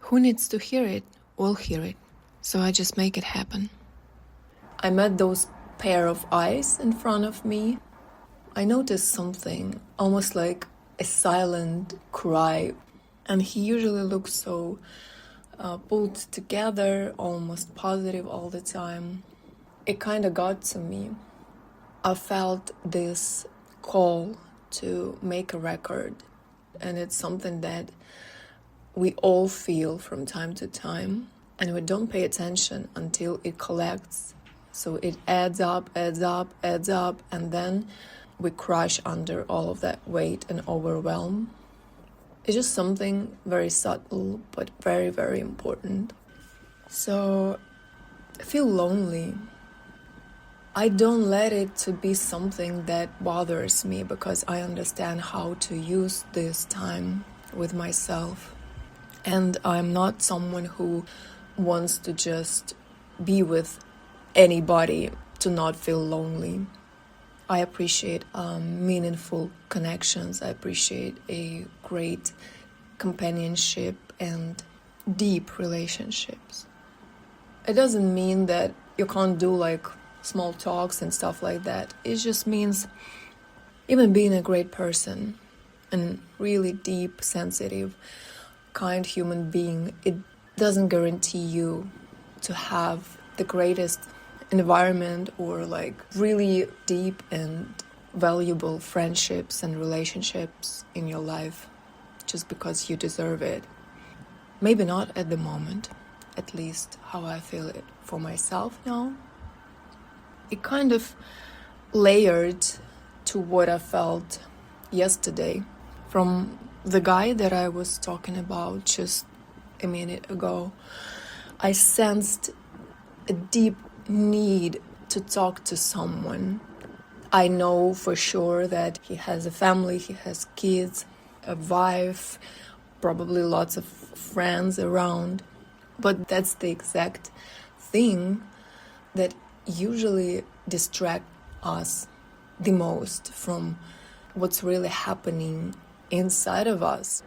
Who needs to hear it will hear it. So I just make it happen. I met those pair of eyes in front of me. I noticed something, almost like a silent cry. And he usually looks so pulled together, almost positive all the time. It kind of got to me. I felt this call to make a record. And it's something that we all feel from time to time. And we don't pay attention until it collects. So it adds up, and then we crush under all of that weight and overwhelm. It's just something very subtle, but very, very important. So I feel lonely. I don't let it to be something that bothers me because I understand how to use this time with myself. And I'm not someone who wants to just be with anybody to not feel lonely. I appreciate meaningful connections. I appreciate a great companionship and deep relationships. It doesn't mean that you can't do like small talks and stuff like that. It just means even being a great person and really deep, sensitive, kind human being, it doesn't guarantee you to have the greatest environment or like really deep and valuable friendships and relationships in your life just because you deserve it. Maybe not at the moment, at least how I feel it for myself now. It kind of layered to what I felt yesterday from the guy that I was talking about just a minute ago. I sensed a deep need to talk to someone. I know for sure that he has a family, he has kids, a wife, probably lots of friends around. But that's the exact thing that usually distracts us the most from what's really happening inside of us.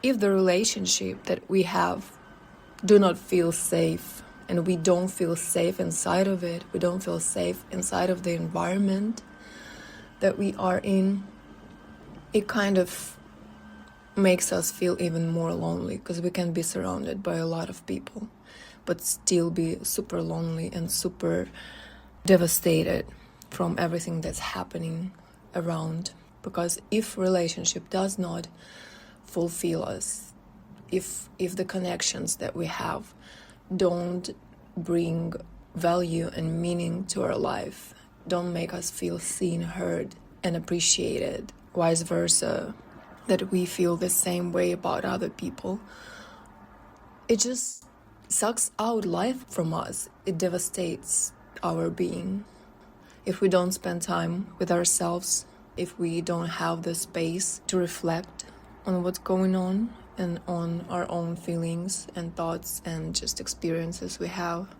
If the relationship that we have do not feel safe, and we don't feel safe inside of it, we don't feel safe inside of the environment that we are in, it kind of makes us feel even more lonely because we can be surrounded by a lot of people but still be super lonely and super devastated from everything that's happening around. Because if relationship does not fulfill us, if the connections that we have don't bring value and meaning to our life, don't make us feel seen, heard, and appreciated, vice versa, that we feel the same way about other people, it just sucks out life from us. It devastates our being. If we don't spend time with ourselves, if we don't have the space to reflect on what's going on and on our own feelings and thoughts and just experiences we have,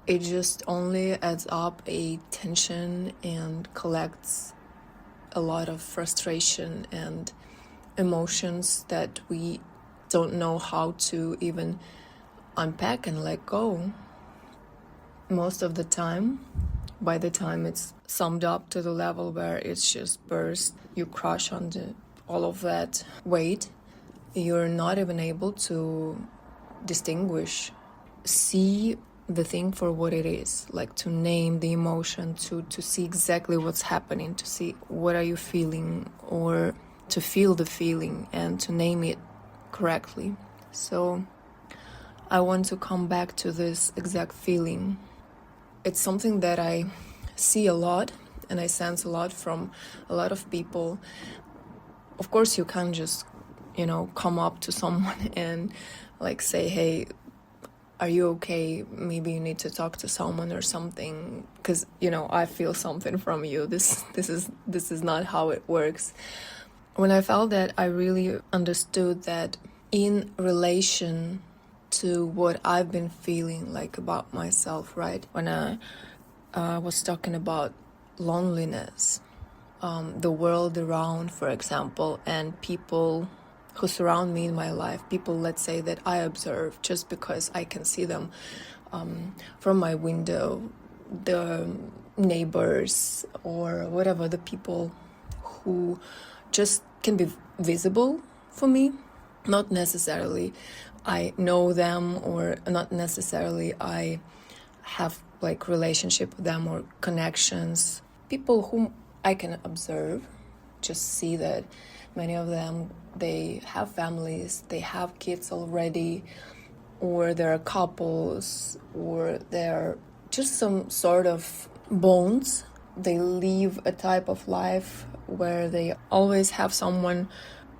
it just only adds up a tension and collects a lot of frustration and emotions that we don't know how to even unpack and let go. Most of the time, by the time it's summed up to the level where it's just burst, you crush under all of that weight, you're not even able to distinguish, see the thing for what it is, like to name the emotion, to see exactly what's happening, to see what are you feeling, or to feel the feeling and to name it correctly. So I want to come back to this exact feeling. It's something that I see a lot and I sense a lot from a lot of people. Of course, you can't just, come up to someone and like say, hey, are you okay? Maybe you need to talk to someone or something, because, I feel something from you. This is not how it works. When I felt that, I really understood that in relation to what I've been feeling like about myself, right? When I was talking about loneliness, the world around, for example, and people who surround me in my life, people, let's say, that I observe just because I can see them from my window, the neighbors or whatever, the people who just can be visible for me. Not necessarily I know them, or not necessarily I have like relationship with them or connections. People whom I can observe, just see that many of them, they have families, they have kids already, or they're couples, or they're just some sort of bonds. They live a type of life where they always have someone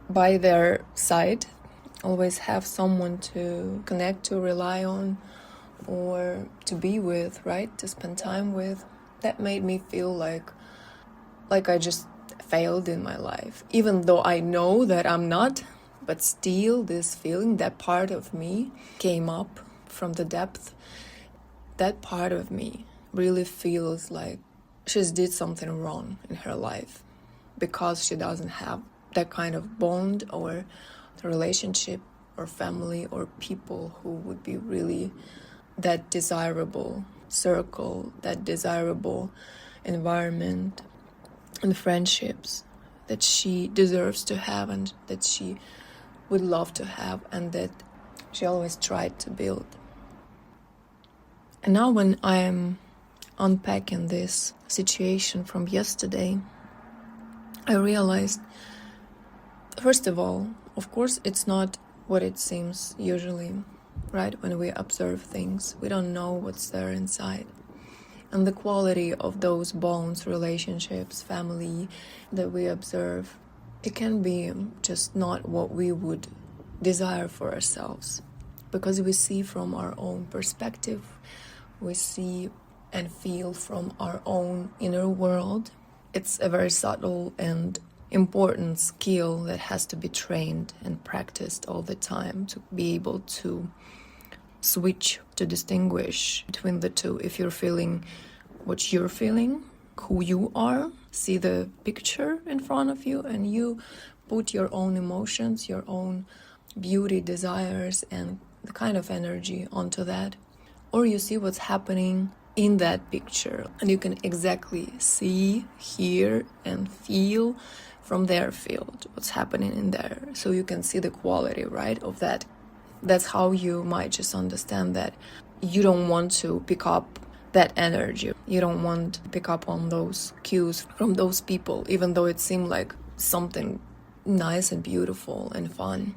by their side, always have someone to connect to, rely on, or to be with, right? To spend time with. That made me feel like I just failed in my life, even though I know that I'm not. But still, this feeling, that part of me came up from the depth. That part of me really feels like she's did something wrong in her life because she doesn't have that kind of bond or relationship or family or people who would be really that desirable circle, that desirable environment and friendships that she deserves to have and that she would love to have and that she always tried to build. And now when I am unpacking this situation from yesterday, I realized, first of all, of course, it's not what it seems usually, right? When we observe things, we don't know what's there inside. And the quality of those bonds, relationships, family that we observe, it can be just not what we would desire for ourselves. Because we see from our own perspective, we see and feel from our own inner world. It's a very subtle and important skill that has to be trained and practiced all the time to be able to switch, to distinguish between the two. If you're feeling what you're feeling, who you are, see the picture in front of you, and you put your own emotions, your own beauty, desires, and the kind of energy onto that. Or you see what's happening in that picture, and you can exactly see, hear, and feel from their field what's happening in there. So you can see the quality, right, of that. That's how you might just understand that you don't want to pick up that energy. You don't want to pick up on those cues from those people, even though it seemed like something nice and beautiful and fun.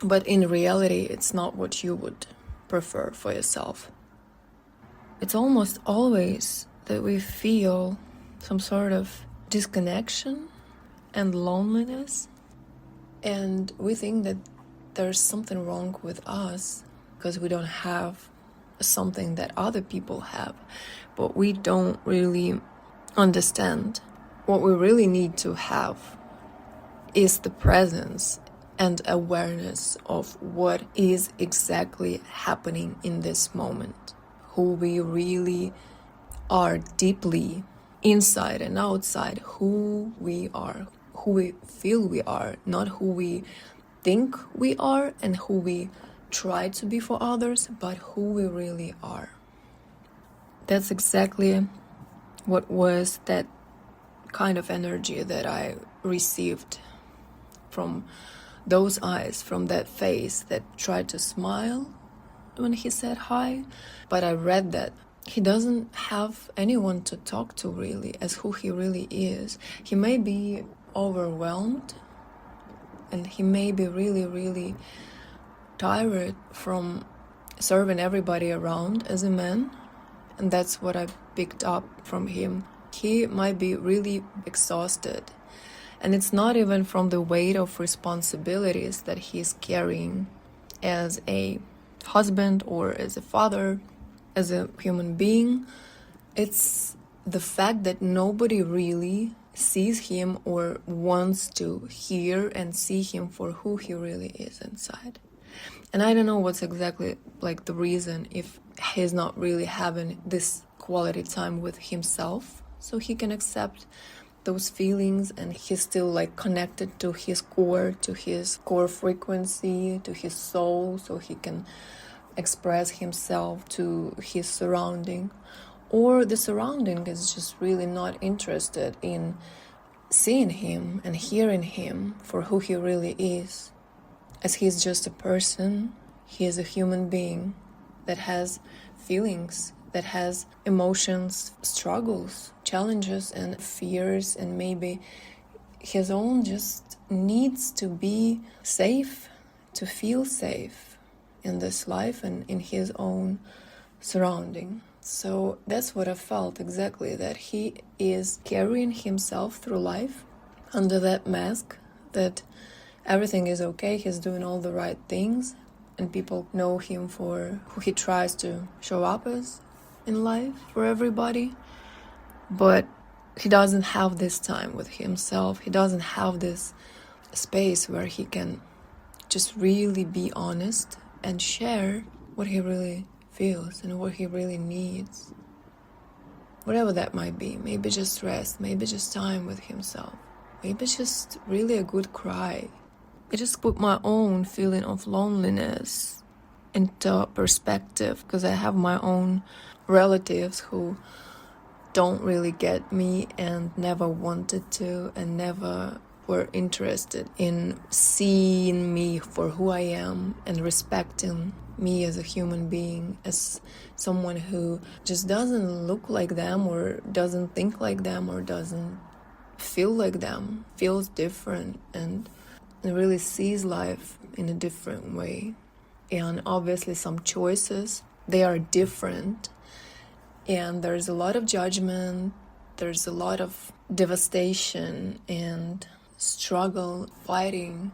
But in reality, it's not what you would prefer for yourself. It's almost always that we feel some sort of disconnection and loneliness, and we think that there's something wrong with us because we don't have something that other people have. But we don't really understand what we really need to have is the presence and awareness of what is exactly happening in this moment, who we really are deeply inside and outside, who we are, who we feel we are, not who we think we are and who we try to be for others, but who we really are. That's exactly what was that kind of energy that I received from those eyes, from that face that tried to smile when he said hi. But I read that he doesn't have anyone to talk to really as who he really is. He may be overwhelmed and he may be really, really tired from serving everybody around as a man. And that's what I picked up from him. He might be really exhausted. And it's not even from the weight of responsibilities that he's carrying as a husband or as a father, as a human being. It's the fact that nobody really sees him or wants to hear and see him for who he really is inside. And I don't know what's exactly like the reason, if he's not really having this quality time with himself so he can accept those feelings, and he's still like connected to his core frequency, to his soul, so he can express himself to his surrounding. Or the surrounding is just really not interested in seeing him and hearing him for who he really is. As he's just a person, he is a human being that has feelings, that has emotions, struggles, challenges and fears, and maybe his own just needs to be safe, to feel safe in this life and in his own surrounding. So that's what I felt exactly, that he is carrying himself through life under that mask that everything is okay, he's doing all the right things, and people know him for who he tries to show up as in life for everybody. But he doesn't have this time with himself. He doesn't have this space where he can just really be honest and share what he really feels and what he really needs. Whatever that might be. Maybe just rest, maybe just time with himself, maybe just really a good cry. I just put my own feeling of loneliness into perspective, because I have my own relatives who don't really get me and never wanted to and never were interested in seeing me for who I am and respecting me as a human being, as someone who just doesn't look like them or doesn't think like them or doesn't feel like them, feels different and really sees life in a different way. And obviously some choices, they are different, and there's a lot of judgment, there's a lot of devastation and struggle, fighting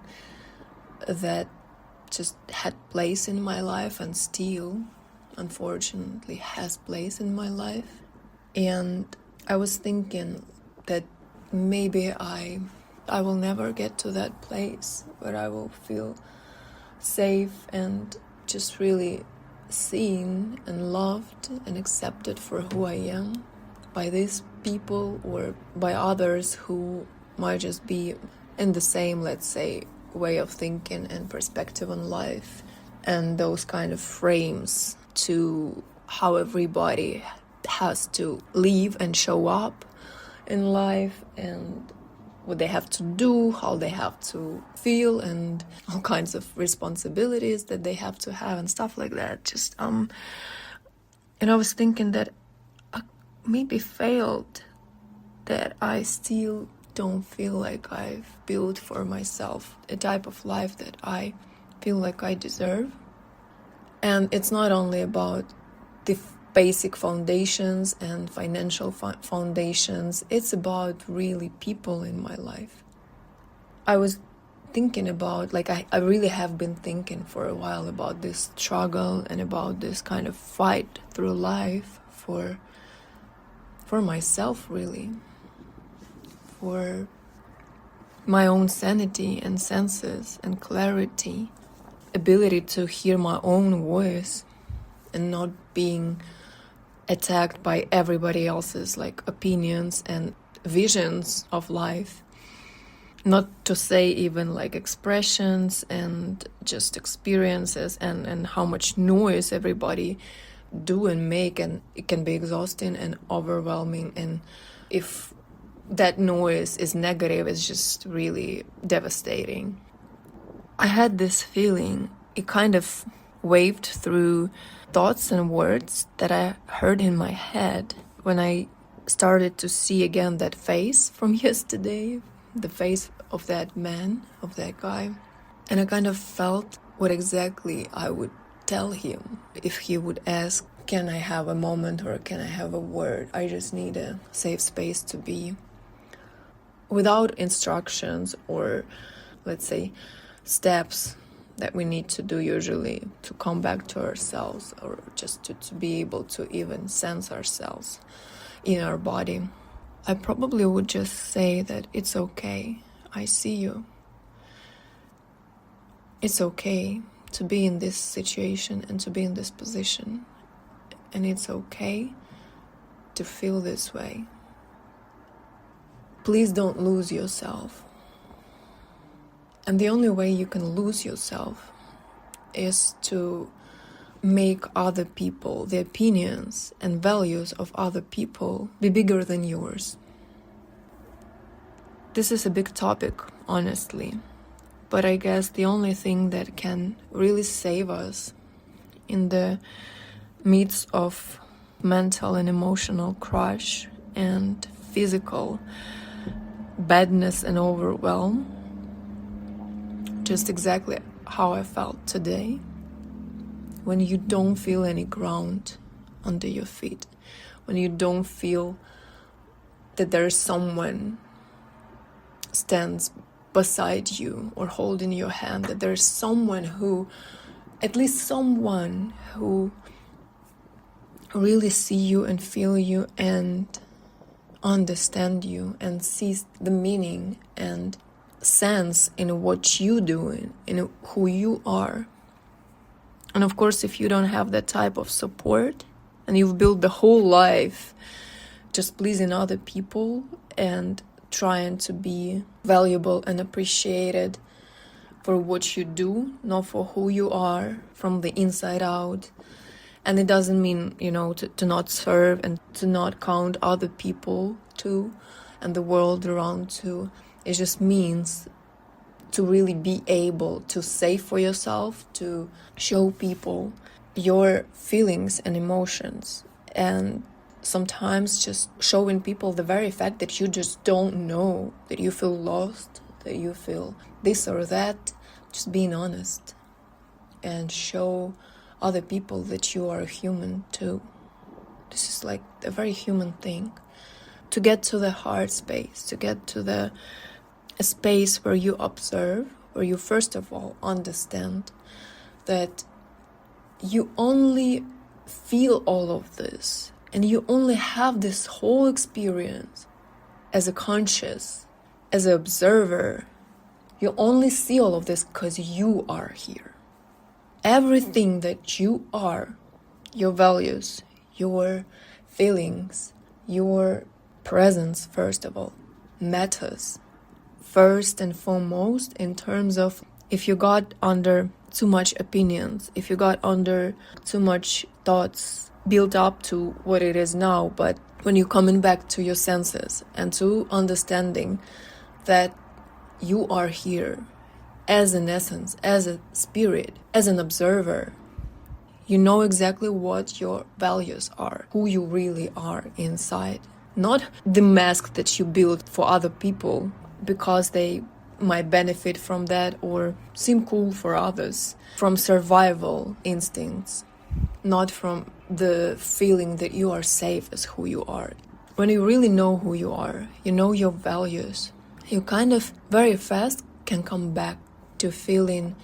that just had place in my life and still unfortunately has place in my life. And I was thinking that maybe I will never get to that place where I will feel safe and just really seen and loved and accepted for who I am by these people or by others who might just be in the same, let's say, way of thinking and perspective on life, and those kind of frames to how everybody has to live and show up in life and what they have to do, how they have to feel, and all kinds of responsibilities that they have to have and stuff like that. Just and I was thinking that I maybe failed, that I still don't feel like I've built for myself a type of life that I feel like I deserve. And it's not only about the basic foundations and financial foundations, it's about really people in my life. I was thinking about, like I really have been thinking for a while about this struggle and about this kind of fight through life for myself, really, for my own sanity and senses and clarity, ability to hear my own voice and not being attacked by everybody else's like opinions and visions of life. Not to say even like expressions and just experiences and how much noise everybody do and make, and it can be exhausting and overwhelming, and if that noise is negative, it's just really devastating. I had this feeling, it kind of waved through thoughts and words that I heard in my head when I started to see again that face from yesterday, the face of that man, of that guy. And I kind of felt what exactly I would tell him if he would ask, can I have a moment or can I have a word? I just need a safe space to be. Without instructions or, let's say, steps that we need to do usually to come back to ourselves, or just to be able to even sense ourselves in our body. I probably would just say that it's okay, I see you. It's okay to be in this situation and to be in this position. And it's okay to feel this way. please don't lose yourself. And the only way you can lose yourself is to make other people, the opinions and values of other people, be bigger than yours. This is a big topic, honestly, but I guess the only thing that can really save us in the midst of mental and emotional crush and physical badness and overwhelm, just exactly how I felt today, when you don't feel any ground under your feet, when you don't feel that there's someone stands beside you or holding your hand, that there's someone who, at least someone who really see you and feel you and understand you and sees the meaning and sense in what you doing, in who you are. And of course, if you don't have that type of support and you've built the whole life just pleasing other people and trying to be valuable and appreciated for what you do, not for who you are from the inside out. And it doesn't mean, to not serve and to not count other people too and the world around too. It just means to really be able to say for yourself, to show people your feelings and emotions, and sometimes just showing people the very fact that you just don't know, that you feel lost, that you feel this or that, just being honest and show other people that you are a human too. This is like a very human thing. To get to the heart space, to get to a space where you observe, where you first of all understand that you only feel all of this and you only have this whole experience as a conscious, as an observer. You only see all of this because you are here. Everything that you are, your values, your feelings, your presence, first of all, matters. First and foremost, in terms of if you got under too much opinions, if you got under too much thoughts built up to what it is now, but when you're coming back to your senses and to understanding that you are here as an essence, as a spirit, as an observer, you know exactly what your values are, who you really are inside. Not the mask that you build for other people because they might benefit from that or seem cool for others, from survival instincts, not from the feeling that you are safe as who you are. When you really know who you are, you know your values, you kind of very fast can come back to feeling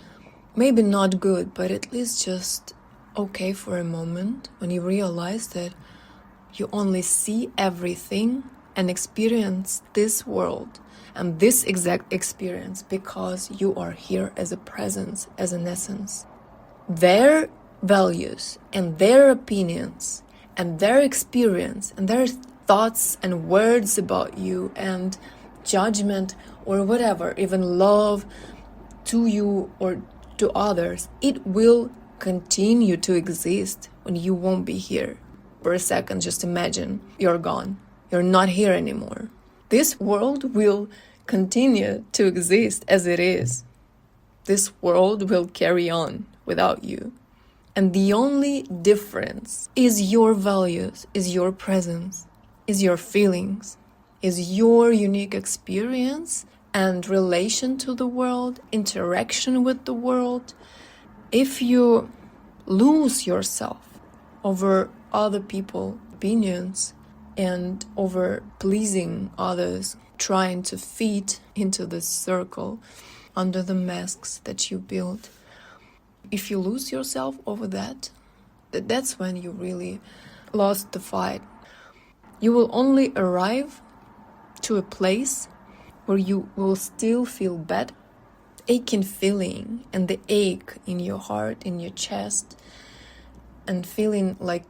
maybe not good, but at least just okay for a moment, when you realize that you only see everything and experience this world and this exact experience because you are here as a presence, as an essence. Their values and their opinions and their experience and their thoughts and words about you and judgment or whatever, even love to you or to others, it will continue to exist when you won't be here. For a second, just imagine you're gone. You're not here anymore. This world will continue to exist as it is. This world will carry on without you. And the only difference is your values, is your presence, is your feelings, is your unique experience and relation to the world, interaction with the world. If you lose yourself over other people's opinions and over pleasing others, trying to fit into this circle under the masks that you build, if you lose yourself over that, that's when you really lost the fight. You will only arrive to a place where you will still feel bad, aching feeling, and the ache in your heart, in your chest, and feeling like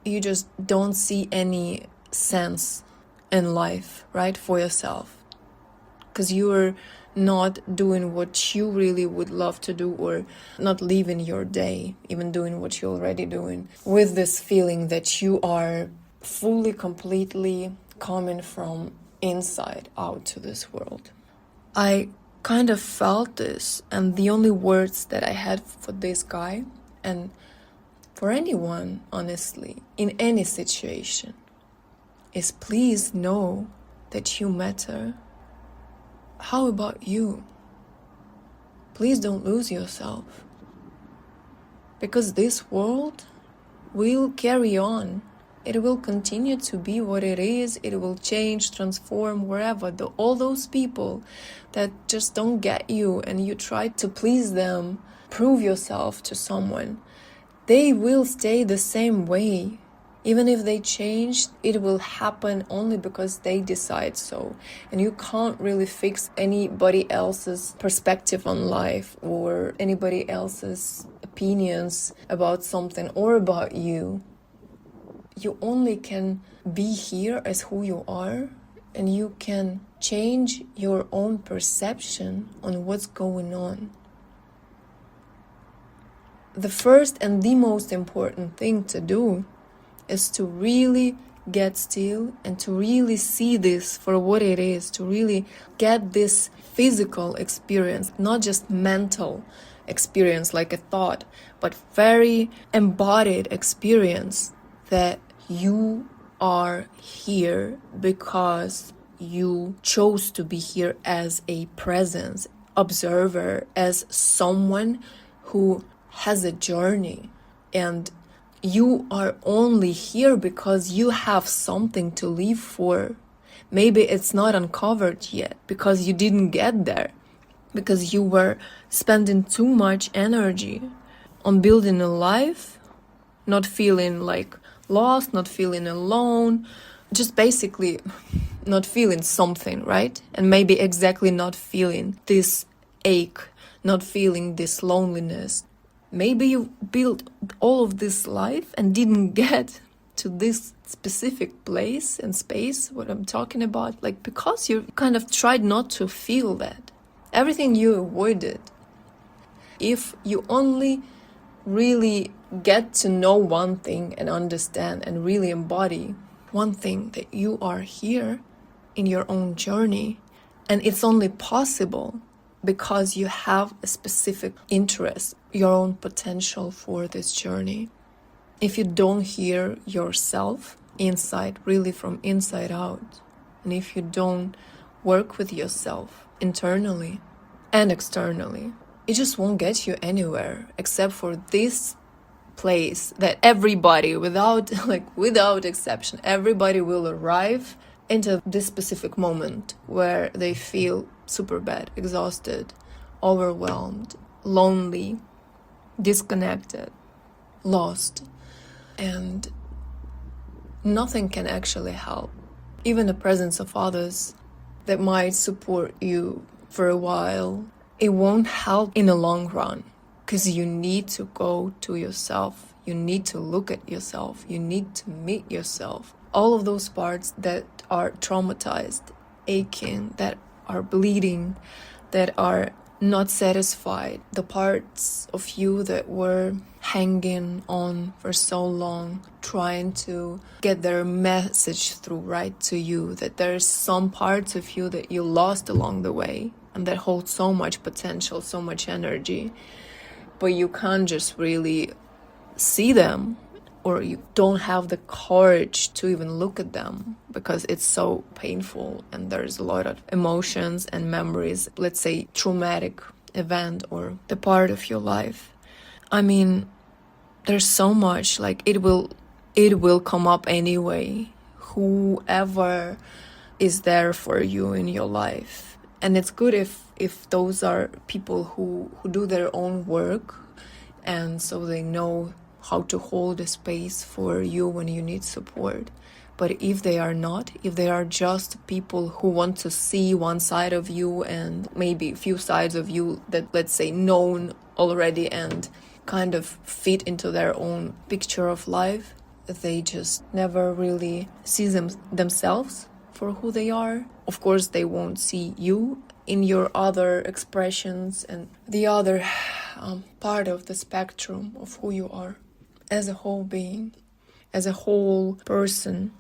you just don't see any sense in life, right? For yourself. Because you are not doing what you really would love to do, or not living your day, even doing what you're already doing, with this feeling that you are fully, completely coming from inside out to this world. I kind of felt this, and the only words that I had for this guy, and for anyone, honestly, in any situation, is please know that you matter. How about you? Please don't lose yourself. Because this world will carry on. It will continue to be what it is. It will change, transform, wherever. All those people that just don't get you and you try to please them, prove yourself to someone, they will stay the same way. Even if they change, it will happen only because they decide so. And you can't really fix anybody else's perspective on life or anybody else's opinions about something or about you. You only can be here as who you are, and you can change your own perception on what's going on. The first and the most important thing to do is to really get still and to really see this for what it is, to really get this physical experience, not just mental experience like a thought, but very embodied experience that you are here because you chose to be here as a presence, observer, as someone who has a journey, and you are only here because you have something to live for. Maybe it's not uncovered yet because you didn't get there, because you were spending too much energy on building a life, not feeling like lost, not feeling alone, just basically not feeling something, right? And maybe exactly not feeling this ache, not feeling this loneliness. Maybe you built all of this life and didn't get to this specific place and space, what I'm talking about, like because you kind of tried not to feel that. Everything you avoided. If you only really get to know one thing and understand and really embody one thing, that you are here in your own journey, and it's only possible because you have a specific interest, your own potential for this journey. If you don't hear yourself inside, really from inside out, and if you don't work with yourself internally and externally, it just won't get you anywhere except for this place that everybody, without exception, everybody will arrive into this specific moment where they feel super bad, exhausted, overwhelmed, lonely, disconnected, lost, and nothing can actually help. Even the presence of others that might support you for a while, it won't help in the long run, because you need to go to yourself. You need to look at yourself. You need to meet yourself. All of those parts that are traumatized, aching, that are bleeding, that are not satisfied, the parts of you that were hanging on for so long, trying to get their message through right to you, that there's some parts of you that you lost along the way and that hold so much potential, so much energy, but you can't just really see them, or you don't have the courage to even look at them because it's so painful and there's a lot of emotions and memories, let's say traumatic event or the part of your life. I mean, there's so much, like it will come up anyway, whoever is there for you in your life. And it's good if those are people who do their own work, and so they know how to hold a space for you when you need support. But if they are not, if they are just people who want to see one side of you and maybe a few sides of you that, let's say, known already and kind of fit into their own picture of life, they just never really see themselves for who they are. Of course, they won't see you in your other expressions and the other part of the spectrum of who you are as a whole being, as a whole person.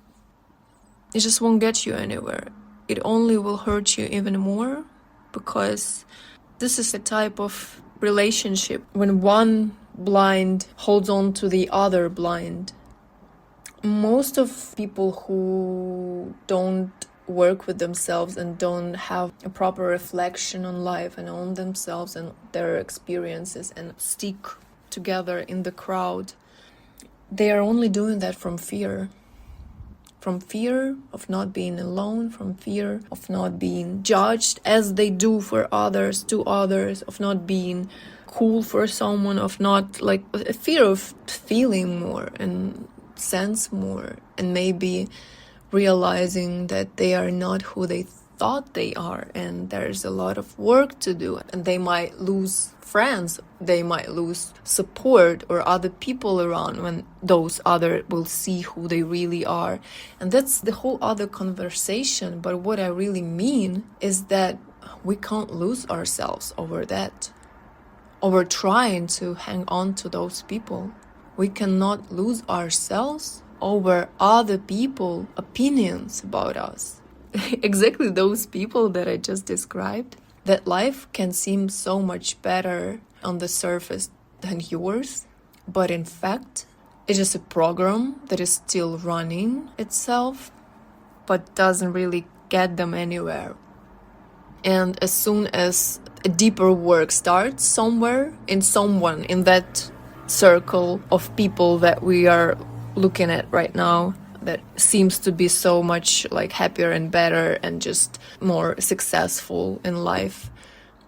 It just won't get you anywhere. It only will hurt you even more, because this is a type of relationship when one blind holds on to the other blind. Most of people who don't work with themselves and don't have a proper reflection on life and on themselves and their experiences and stick together in the crowd, they are only doing that from fear. From fear of not being alone, from fear of not being judged as they do for others, to others, of not being cool for someone, of not like a fear of feeling more and sense more, and maybe realizing that they are not who they thought they are, and there's a lot of work to do, and they might lose friends, they might lose support or other people around when those other will see who they really are. And that's the whole other conversation. But what I really mean is that we can't lose ourselves over that, over trying to hang on to those people. We cannot lose ourselves over other people's opinions about us. Exactly those people that I just described. That life can seem so much better on the surface than yours, but in fact, it is a program that is still running itself, but doesn't really get them anywhere. And as soon as a deeper work starts somewhere, in someone, in that circle of people that we are looking at right now, that seems to be so much like happier and better and just more successful in life.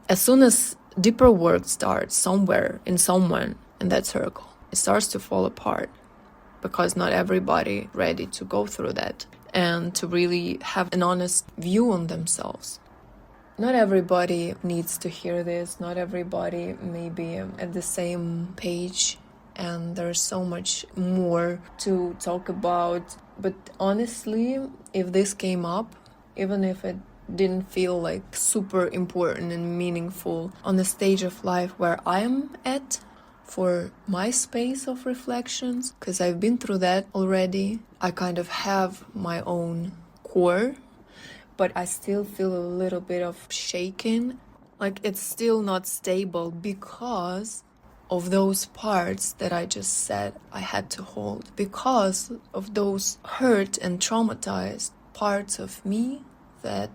As soon as deeper work starts somewhere in someone in that circle, it starts to fall apart, because not everybody ready to go through that and to really have an honest view on themselves. Not everybody needs to hear this. Not everybody may be at the same page, and there's so much more to talk about. But honestly, if this came up, even if it didn't feel like super important and meaningful on the stage of life where I'm at, for my space of reflections, because I've been through that already, I kind of have my own core, but I still feel a little bit of shaking, like it's still not stable, because of those parts that I just said I had to hold, because of those hurt and traumatized parts of me that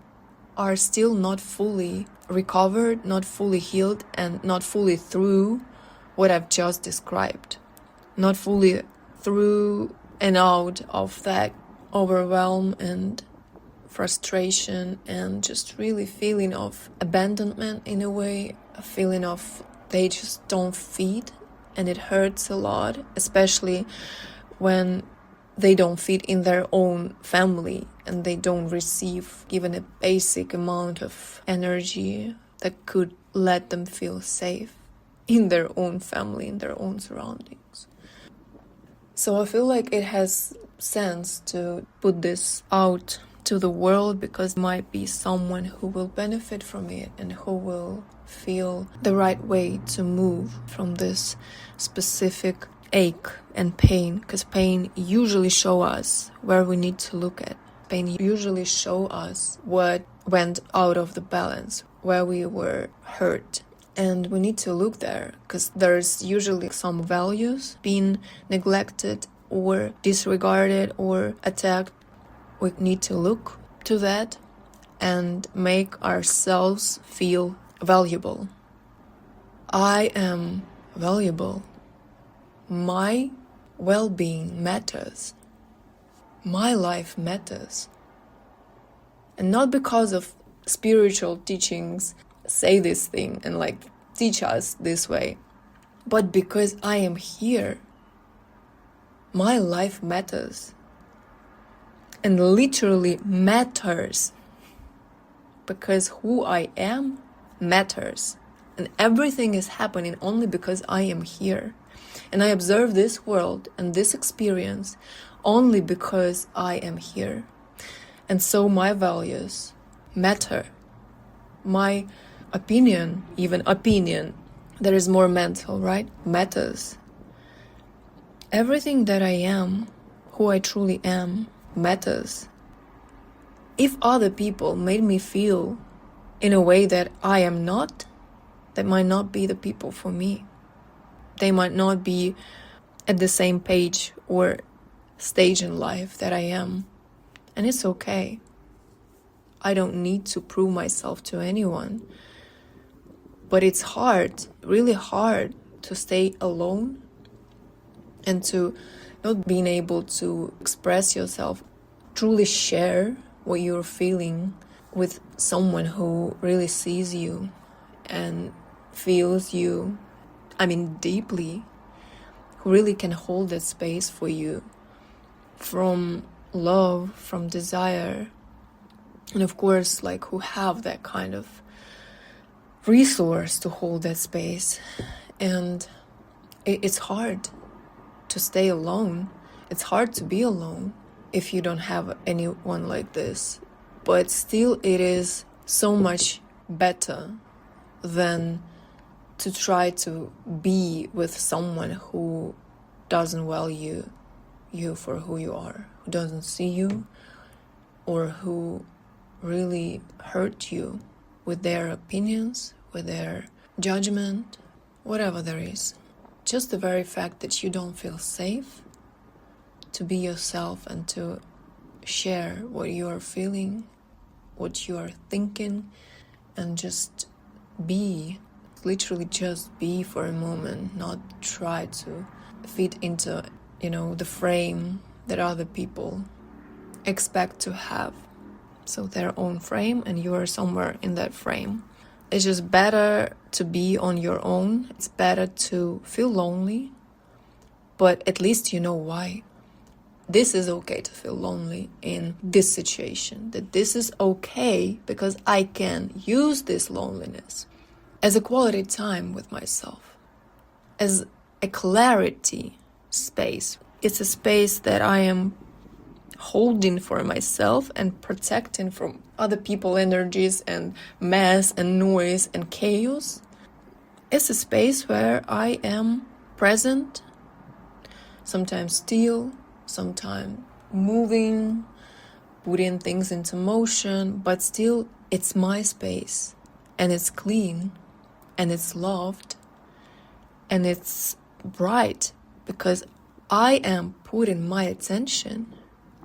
are still not fully recovered, not fully healed, and not fully through what I've just described. Not fully through and out of that overwhelm and frustration and just really feeling of abandonment in a way, a feeling of they just don't fit, and it hurts a lot, especially when they don't fit in their own family and they don't receive even a basic amount of energy that could let them feel safe in their own family, in their own surroundings. So I feel like it has sense to put this out to the world, because there might be someone who will benefit from it and who will feel the right way to move from this specific ache and pain, because pain usually show us where we need to look at. Pain usually show us what went out of the balance, where we were hurt. And we need to look there, because there's usually some values being neglected or disregarded or attacked. We need to look to that and make ourselves feel valuable. I am valuable. My well-being matters. My life matters. And not because of spiritual teachings say this thing and like teach us this way, but because I am here. My life matters. And literally matters, because who I am matters, and everything is happening only because I am here, and I observe this world and this experience only because I am here. And so my values matter. My opinion, even opinion, that is more mental, right? Matters. Everything that I am, who I truly am, matters. If other people made me feel in a way that I am not, they might not be the people for me. They might not be at the same page or stage in life that I am. And it's okay. I don't need to prove myself to anyone. But it's hard, really hard, to stay alone and to not being able to express yourself, truly share what you're feeling with someone who really sees you and feels you, deeply, who really can hold that space for you from love, from desire, and of course, who have that kind of resource to hold that space. And it's hard to stay alone. It's hard to be alone if you don't have anyone like this. But still, it is so much better than to try to be with someone who doesn't value you for who you are, who doesn't see you, or who really hurt you with their opinions, with their judgment, whatever there is. Just the very fact that you don't feel safe to be yourself and to share what you are feeling, what you are thinking, and just be, literally just be for a moment, not try to fit into, the frame that other people expect to have. So their own frame, and you are somewhere in that frame. It's just better to be on your own. It's better to feel lonely, but at least you know why. This is okay to feel lonely in this situation, that this is okay because I can use this loneliness as a quality time with myself, as a clarity space. It's a space that I am holding for myself and protecting from other people's energies and mess and noise and chaos. It's a space where I am present, sometimes still, sometimes moving, putting things into motion, but still it's my space, and it's clean, and it's loved, and it's bright because I am putting my attention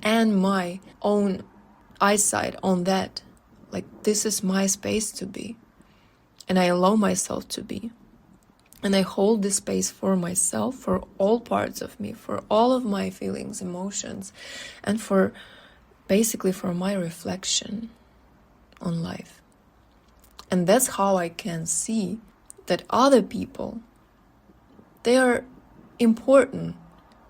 and my own eyesight on that. This is my space to be, and I allow myself to be. And I hold this space for myself, for all parts of me, for all of my feelings, emotions, and basically for my reflection on life. And that's how I can see that other people, they are important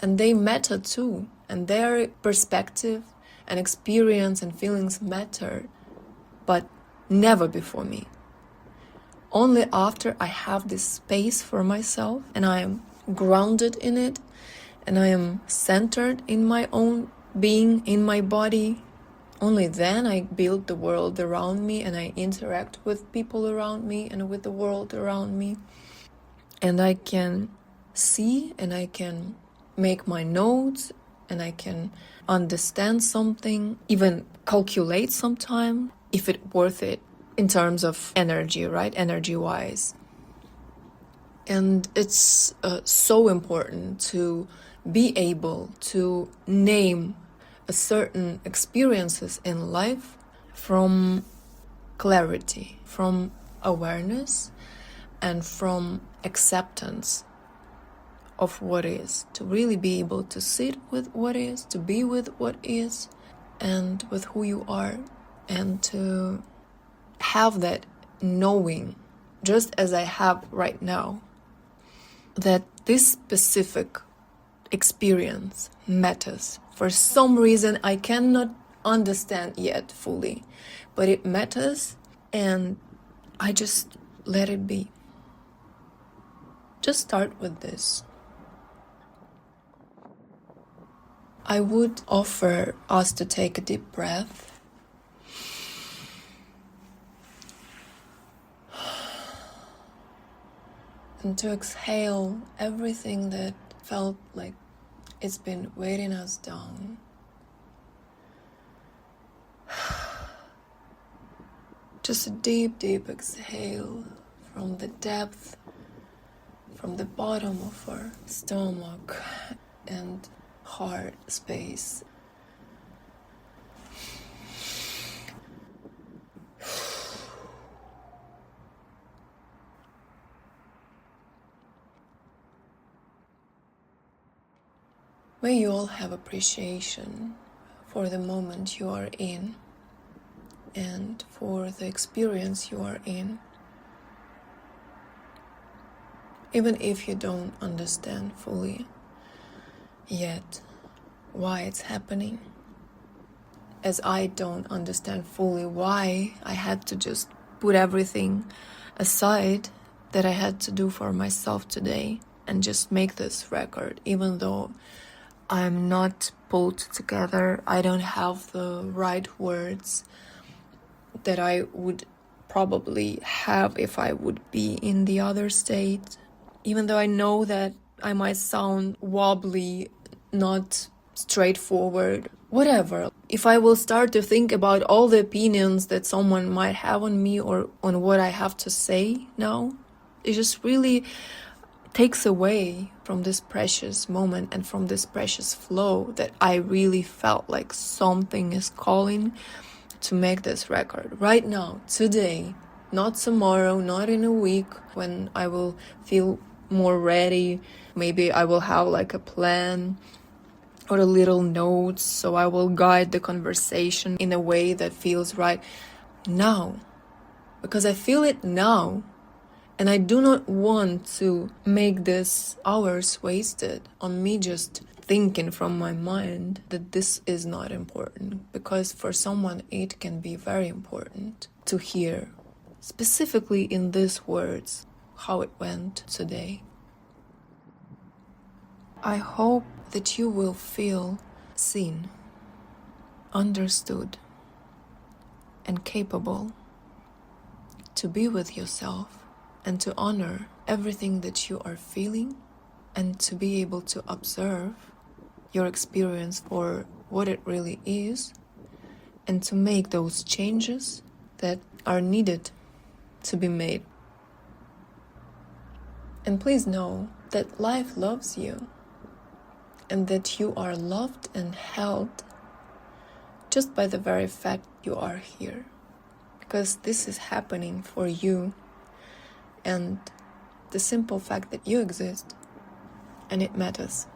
and they matter too. And their perspective and experience and feelings matter, but never before me. Only after I have this space for myself and I am grounded in it and I am centered in my own being, in my body, only then I build the world around me and I interact with people around me and with the world around me. And I can see and I can make my notes and I can understand something, even calculate sometime if it's worth it in terms of energy, right? Energy-wise. And it's so important to be able to name a certain experiences in life from clarity, from awareness, and from acceptance of what is, to really be able to sit with what is, to be with what is, and with who you are, and to have that knowing, just as I have right now, that this specific experience matters. For some reason I cannot understand yet fully, but it matters, and I just let it be. Just start with this. I would offer us to take a deep breath and to exhale everything that felt like it's been weighting us down. Just a deep, deep exhale from the depth, from the bottom of our stomach and heart space. May you all have appreciation for the moment you are in and for the experience you are in. Even if you don't understand fully yet why it's happening, as I don't understand fully why I had to just put everything aside that I had to do for myself today and just make this record, even though I'm not pulled together. I don't have the right words that I would probably have if I would be in the other state. Even though I know that I might sound wobbly, not straightforward, whatever. If I will start to think about all the opinions that someone might have on me or on what I have to say now, it just really takes away from this precious moment and from this precious flow that I really felt like something is calling to make this record right now, today, not tomorrow, not in a week when I will feel more ready. Maybe I will have like a plan or a little notes, so I will guide the conversation in a way that feels right now, because I feel it now. And I do not want to make this hours wasted on me just thinking from my mind that this is not important, because for someone it can be very important to hear, specifically in these words, how it went today. I hope that you will feel seen, understood, and capable to be with yourself and to honor everything that you are feeling and to be able to observe your experience for what it really is and to make those changes that are needed to be made. And please know that life loves you and that you are loved and held just by the very fact you are here, because this is happening for you. And the simple fact that you exist, and it matters.